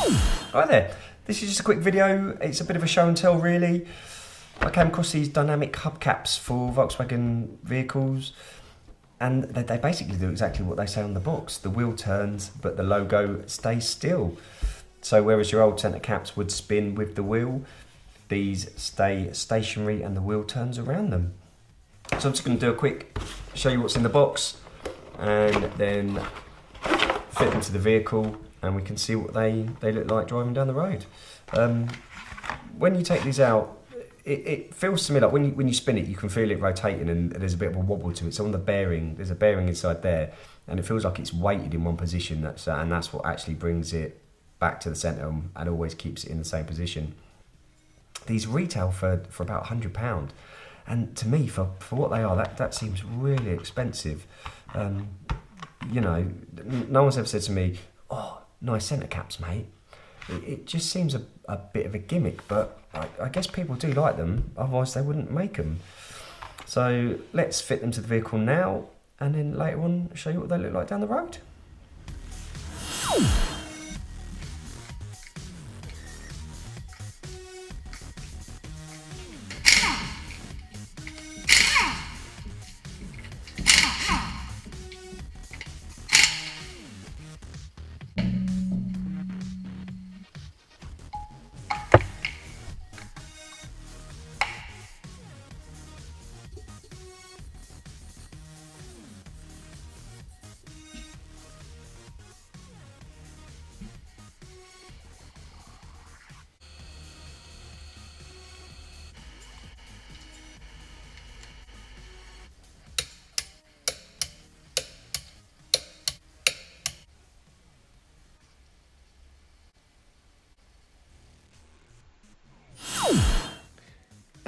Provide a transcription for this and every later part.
Hi there, this is just a quick video. It's a bit of a show and tell really. I came across these dynamic hubcaps for Volkswagen vehicles, and they basically do exactly what they say on the box. The wheel turns but the logo stays still. So whereas your old centre caps would spin with the wheel, these stay stationary and the wheel turns around them. So I'm just going to do a quick show you what's in the box and then fit them to the vehicle, and we can see what they look like driving down the road. When you take these out, it feels to me like when you spin it, you can feel it rotating and there's a bit of a wobble to it. So on the bearing, there's a bearing inside there, and it feels like it's weighted in one position, and that's what actually brings it back to the centre and always keeps it in the same position. These retail for about £100, and to me, for what they are, that seems really expensive. You know, no one's ever said to me, "Oh, nice centre caps, mate." It just seems a bit of a gimmick, but I guess people do like them, otherwise they wouldn't make them. So let's fit them to the vehicle now, and then later on show you what they look like down the road.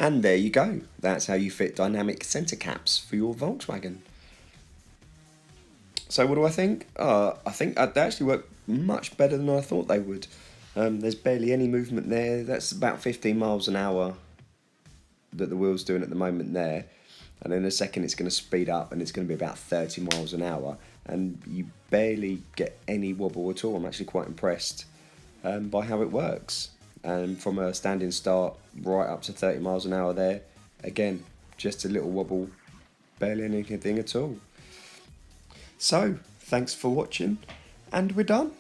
And there you go. That's how you fit dynamic centre caps for your Volkswagen. So what do I think? I think they actually work much better than I thought they would. There's barely any movement there. That's about 15 miles an hour that the wheel's doing at the moment there. And in a second it's going to speed up and it's going to be about 30 miles an hour. And you barely get any wobble at all. I'm actually quite impressed by how it works. And from a standing start right up to 30 miles an hour there, again, just a little wobble, barely anything at all. So, thanks for watching, and we're done.